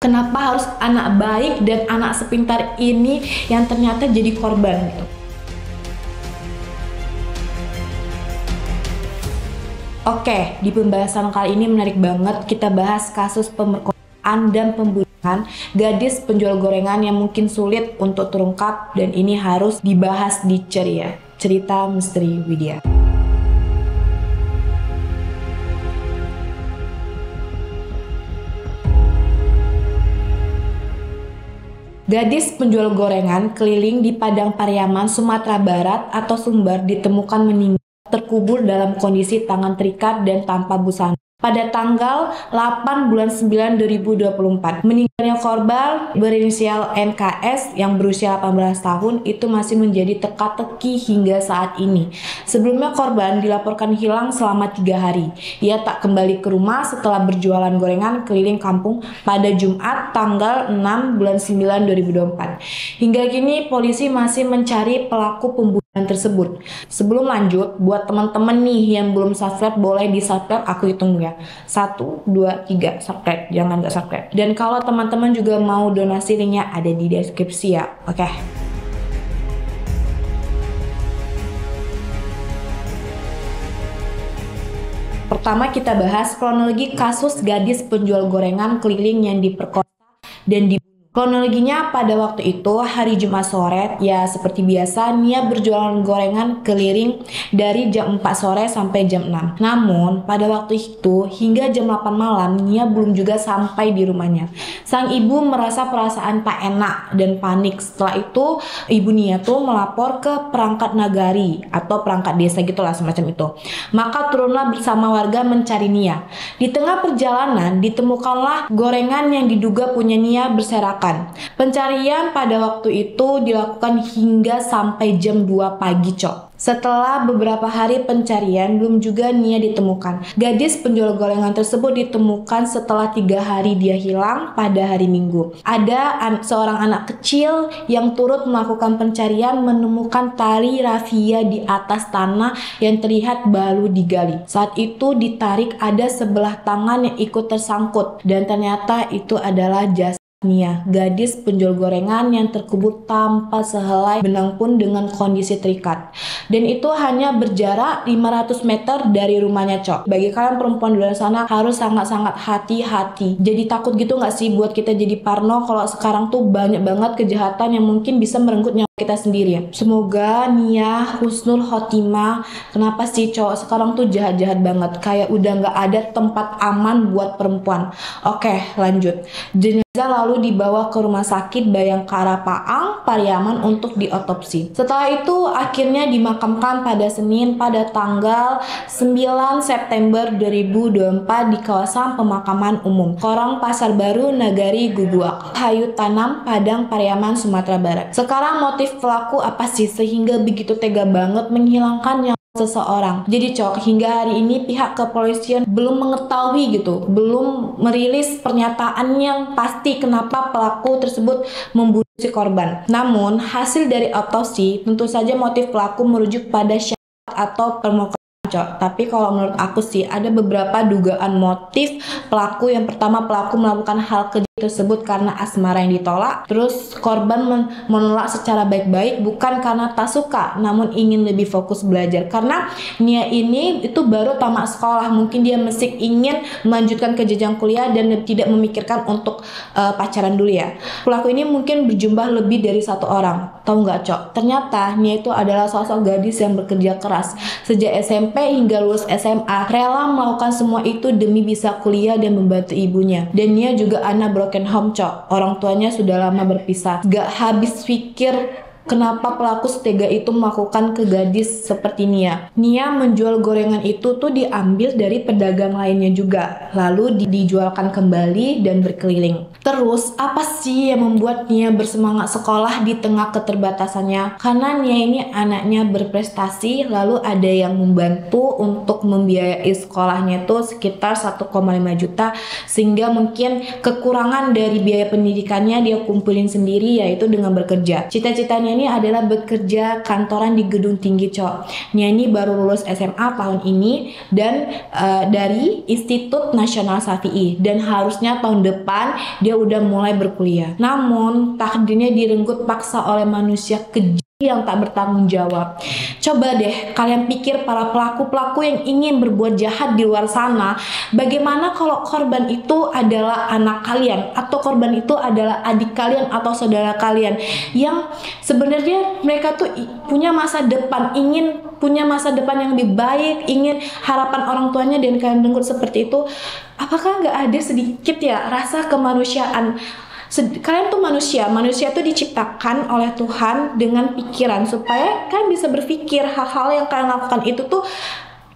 Kenapa harus anak baik dan anak sepintar ini yang ternyata jadi korban gitu. Oke, di pembahasan kali ini menarik banget, kita bahas kasus pemerkosaan dan pembunuhan gadis penjual gorengan yang mungkin sulit untuk terungkap, dan ini harus dibahas di Ceria, Cerita Misteri Widya. Gadis penjual gorengan keliling di Padang Pariaman, Sumatera Barat atau Sumbar ditemukan meninggal terkubur dalam kondisi tangan terikat dan tanpa busana pada tanggal 8 bulan 9 2024. Meninggalnya korban berinisial NKS yang berusia 18 tahun itu masih menjadi teka-teki hingga saat ini. Sebelumnya korban dilaporkan hilang selama 3 hari. Ia tak kembali ke rumah setelah berjualan gorengan keliling kampung pada Jumat tanggal 6 bulan 9 2024. Hingga kini polisi masih mencari pelaku pembunuhan tersebut. Sebelum lanjut, buat teman-teman nih yang belum subscribe, boleh di subscribe, aku hitung ya. 1, 2, 3, subscribe, jangan gak subscribe. Dan kalau teman-teman juga mau donasi, linknya ada di deskripsi ya. Oke. Pertama kita bahas kronologi kasus gadis penjual gorengan keliling yang diperkosa dan dibunuh. Kronologinya pada waktu itu hari Jumat sore, ya seperti biasa Nia berjualan gorengan keliling dari jam 4 sore sampai jam 6. Namun pada waktu itu hingga jam 8 malam Nia belum juga sampai di rumahnya. Sang ibu merasa perasaan tak enak dan panik. Setelah itu ibu Nia tuh melapor ke perangkat nagari atau perangkat desa gitulah semacam itu. Maka turunlah bersama warga mencari Nia. Di tengah perjalanan ditemukanlah gorengan yang diduga punya Nia berserakan. Pencarian pada waktu itu dilakukan hingga sampai jam 2 pagi, Cok. Setelah beberapa hari pencarian, belum juga Nia ditemukan. Gadis penjual gorengan tersebut ditemukan setelah 3 hari dia hilang pada hari Minggu. Ada seorang anak kecil yang turut melakukan pencarian menemukan tali rafia di atas tanah yang terlihat baru digali. Saat itu ditarik, ada sebelah tangan yang ikut tersangkut dan ternyata itu adalah jasad Nia, gadis penjual gorengan yang terkubur tanpa sehelai benang pun dengan kondisi terikat. Dan itu hanya berjarak 500 meter dari rumahnya, Cok. Bagi kalian perempuan di luar sana harus sangat-sangat hati-hati. Jadi takut gitu gak sih buat kita jadi parno kalau sekarang tuh banyak banget kejahatan yang mungkin bisa merenggut nyawa kita sendiri. Semoga Nia husnul khotimah. Kenapa sih cowok sekarang tuh jahat-jahat banget, kayak udah gak ada tempat aman buat perempuan. Oke, lanjut. Lalu dibawa ke rumah sakit Bayangkara Paang, Pariaman untuk diotopsi. Setelah itu akhirnya dimakamkan pada Senin pada tanggal 9 September 2024 di kawasan pemakaman umum Korong Pasar Baru Nagari Guguak, Hayu Tanam, Padang Pariaman, Sumatera Barat. Sekarang motif pelaku apa sih sehingga begitu tega banget menghilangkan nyawa seseorang? Jadi Cok, hingga hari ini pihak kepolisian belum mengetahui gitu, belum merilis pernyataan yang pasti kenapa pelaku tersebut membunuh si korban. Namun hasil dari otopsi tentu saja motif pelaku merujuk pada syarat atau permukaan, Cok. Tapi kalau menurut aku sih ada beberapa dugaan motif pelaku. Yang pertama, pelaku melakukan hal keji tersebut karena asmara yang ditolak. Terus korban menolak secara baik-baik bukan karena tak suka, namun ingin lebih fokus belajar. Karena Nia ini itu baru tamat sekolah, mungkin dia masih ingin melanjutkan ke jenjang kuliah dan tidak memikirkan untuk pacaran dulu ya. Pelaku ini mungkin berjumlah lebih dari 1 orang. Tahu nggak, Cok? Ternyata Nia itu adalah sosok gadis yang bekerja keras sejak SMP hingga lulus SMA, rela melakukan semua itu demi bisa kuliah dan membantu ibunya. Dan Nia juga anak broken home, Cok. Orang tuanya sudah lama berpisah. Gak habis pikir kenapa pelaku setega itu melakukan ke gadis seperti Nia. Nia menjual gorengan itu tuh diambil dari pedagang lainnya juga, lalu dijualkan kembali dan berkeliling. Terus apa sih yang membuat Nia bersemangat sekolah di tengah keterbatasannya? Karena Nia ini anaknya berprestasi, lalu ada yang membantu untuk membiayai sekolahnya tuh sekitar 1,5 juta, sehingga mungkin kekurangan dari biaya pendidikannya dia kumpulin sendiri, yaitu dengan bekerja. Cita-citanya Nia ini adalah bekerja kantoran di gedung tinggi, cok. Nia ini baru lulus SMA tahun ini dan dari Institut Nasional Safi'i, dan harusnya tahun depan dia udah mulai berkuliah. Namun takdirnya direnggut paksa oleh manusia kejam yang tak bertanggung jawab. Coba deh kalian pikir para pelaku-pelaku yang ingin berbuat jahat di luar sana, bagaimana kalau korban itu adalah anak kalian, atau korban itu adalah adik kalian atau saudara kalian yang sebenarnya mereka tuh punya masa depan, ingin punya masa depan yang lebih baik, ingin harapan orang tuanya, dan kalian renggut seperti itu. Apakah nggak ada sedikit ya rasa kemanusiaan? Kalian tuh manusia tuh diciptakan oleh Tuhan dengan pikiran supaya kalian bisa berpikir hal-hal yang kalian lakukan itu tuh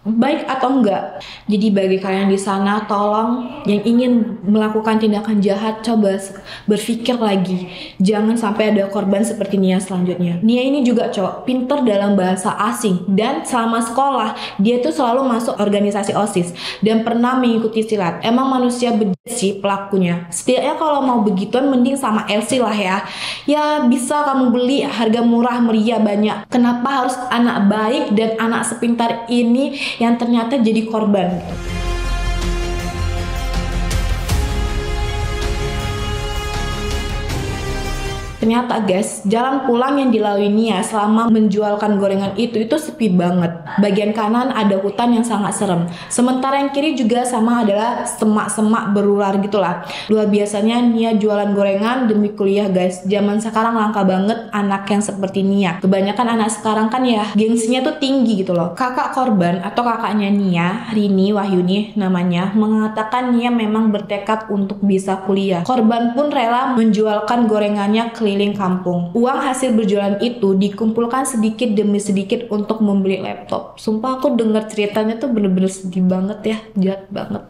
baik atau enggak. Jadi bagi kalian di sana, tolong yang ingin melakukan tindakan jahat, coba berpikir lagi, jangan sampai ada korban seperti Nia selanjutnya. Nia ini juga pinter dalam bahasa asing, dan selama sekolah dia tuh selalu masuk organisasi OSIS dan pernah mengikuti silat. Emang manusia bejat sih pelakunya. Setidaknya kalau mau begituan mending sama Elsie lah ya. Ya bisa kamu beli harga murah meriah banyak. Kenapa harus anak baik dan anak sepintar ini yang ternyata jadi korban? Ternyata guys, jalan pulang yang dilalui Nia selama menjualkan gorengan itu sepi banget. Bagian kanan ada hutan yang sangat serem. Sementara yang kiri juga sama, adalah semak-semak berular gitulah. Luar biasanya Nia jualan gorengan demi kuliah guys. Zaman sekarang langka banget anak yang seperti Nia. Kebanyakan anak sekarang kan ya gengsinya tuh tinggi gitu loh. Kakak korban atau kakaknya Nia, Rini Wahyuni namanya, mengatakan Nia memang bertekad untuk bisa kuliah. Korban pun rela menjualkan gorengannya keliling kampung. Uang hasil berjualan itu dikumpulkan sedikit demi sedikit untuk membeli laptop. Sumpah aku denger ceritanya tuh bener-bener sedih banget ya, jahat banget.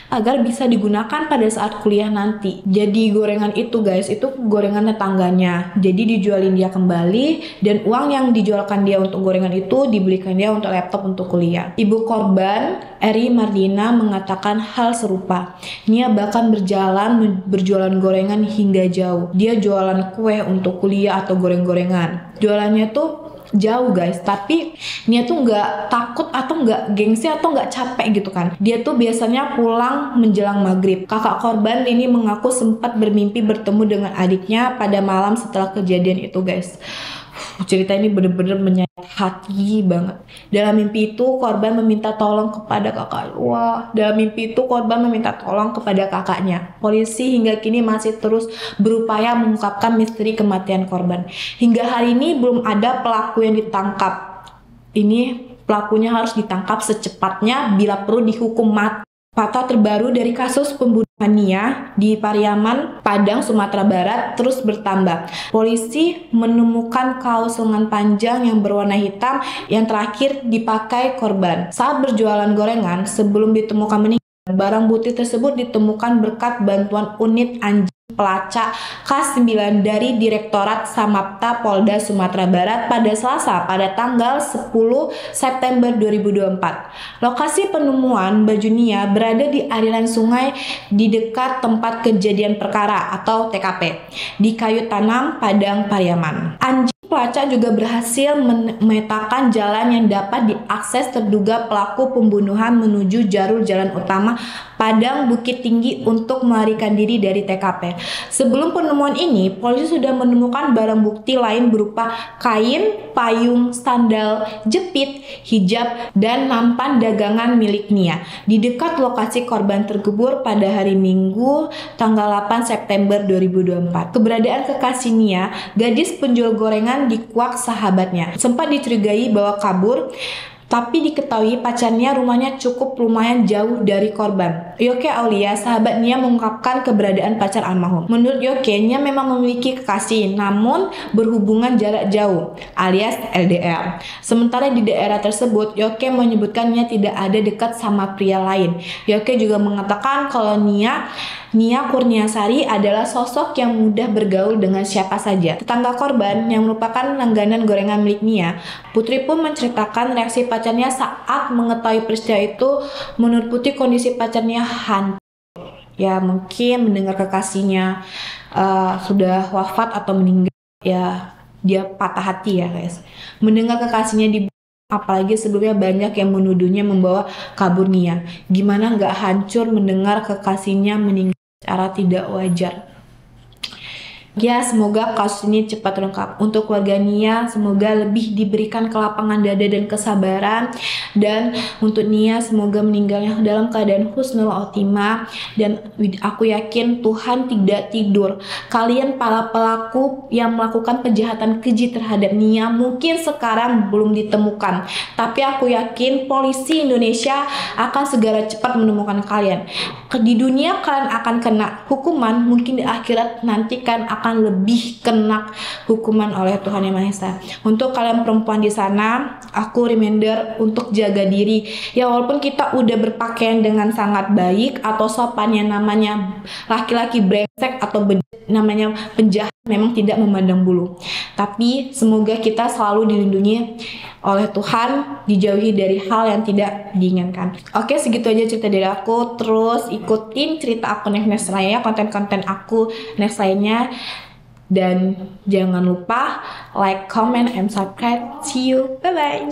Agar bisa digunakan pada saat kuliah nanti. Jadi gorengan itu guys, itu gorengan tetangganya. Jadi dijualin dia kembali, dan uang yang dijualkan dia untuk gorengan itu dibelikan dia untuk laptop untuk kuliah. Ibu korban, Eri Mardina, mengatakan hal serupa. Nia bahkan berjualan gorengan hingga jauh. Dia jualan kue untuk kuliah atau goreng-gorengan. Jualannya tuh jauh guys, tapi Nia tuh nggak takut atau nggak gengsi atau nggak capek gitu kan. Dia tuh biasanya pulang menjelang maghrib. Kakak korban ini mengaku sempat bermimpi bertemu dengan adiknya pada malam setelah kejadian itu guys. Cerita ini bener-bener menyayat hati banget. Dalam mimpi itu korban meminta tolong kepada kakak. Dalam mimpi itu korban meminta tolong kepada kakaknya. Polisi hingga kini masih terus berupaya mengungkapkan misteri kematian korban. Hingga hari ini belum ada pelaku yang ditangkap. Ini pelakunya harus ditangkap secepatnya, bila perlu dihukum mati. Fakta terbaru dari kasus pembunuhan Nia di Pariaman, Padang, Sumatera Barat terus bertambah. Polisi menemukan kaos lengan panjang yang berwarna hitam yang terakhir dipakai korban saat berjualan gorengan sebelum ditemukan meninggal. Barang bukti tersebut ditemukan berkat bantuan unit anjing pelacak K9 dari Direktorat Samapta Polda Sumatera Barat pada Selasa pada tanggal 10 September 2024. Lokasi penemuan baju Nia berada di aliran sungai di dekat tempat kejadian perkara atau TKP di Kayu Tanam, Padang, Pariaman. Anjing pelacak juga berhasil memetakan jalan yang dapat diakses terduga pelaku pembunuhan menuju jalur jalan utama Padang Bukit Tinggi untuk melarikan diri dari TKP. Sebelum penemuan ini, polisi sudah menemukan barang bukti lain berupa kain, payung, sandal, jepit, hijab, dan nampan dagangan milik Nia di dekat lokasi korban terkubur pada hari Minggu tanggal 8 September 2024. Keberadaan kekasih Nia, gadis penjual gorengan, dikuak sahabatnya. Sempat dicurigai bahwa kabur, tapi diketahui pacarnya rumahnya cukup lumayan jauh dari korban. Yoke Aulia, sahabat Nia, mengungkapkan keberadaan pacar almarhum. Menurut Yoke, Nia memang memiliki kekasih, namun berhubungan jarak jauh alias LDR. Sementara di daerah tersebut, Yoke menyebutkan Nia tidak ada dekat sama pria lain. Yoke juga mengatakan kalau Nia Kurniasari adalah sosok yang mudah bergaul dengan siapa saja. Tetangga korban yang merupakan langganan gorengan milik Nia, Putri, pun menceritakan reaksi pacarnya saat mengetahui peristiwa itu. Menurut Putri, kondisi pacarnya hancur. Ya mungkin mendengar kekasihnya sudah wafat atau meninggal. Ya dia patah hati ya guys. Mendengar kekasihnya di apalagi sebelumnya banyak yang menuduhnya membawa kabur Nia. Gimana nggak hancur mendengar kekasihnya meninggal secara tidak wajar. Ya, semoga kasus ini cepat terungkap. Untuk keluarga Nia, semoga lebih diberikan kelapangan dada dan kesabaran. Dan untuk Nia, semoga meninggalnya dalam keadaan husnul khotimah. Dan aku yakin Tuhan tidak tidur. Kalian para pelaku yang melakukan kejahatan keji terhadap Nia mungkin sekarang belum ditemukan. Tapi aku yakin polisi Indonesia akan segera cepat menemukan kalian. Di dunia kalian akan kena hukuman, mungkin di akhirat nanti kan akan lebih kena hukuman oleh Tuhan Yang Maha Esa. Untuk kalian perempuan di sana, aku reminder untuk jaga diri. Ya walaupun kita udah berpakaian dengan sangat baik atau sopan, yang namanya laki-laki brengsek atau namanya penjahat memang tidak memandang bulu. Tapi semoga kita selalu dilindungi oleh Tuhan, dijauhi dari hal yang tidak diinginkan. Oke, segitu aja cerita dari aku. Terus ikutin cerita aku next lainnya, konten-konten aku next lainnya. Dan jangan lupa like, comment, and subscribe. See you. Bye-bye.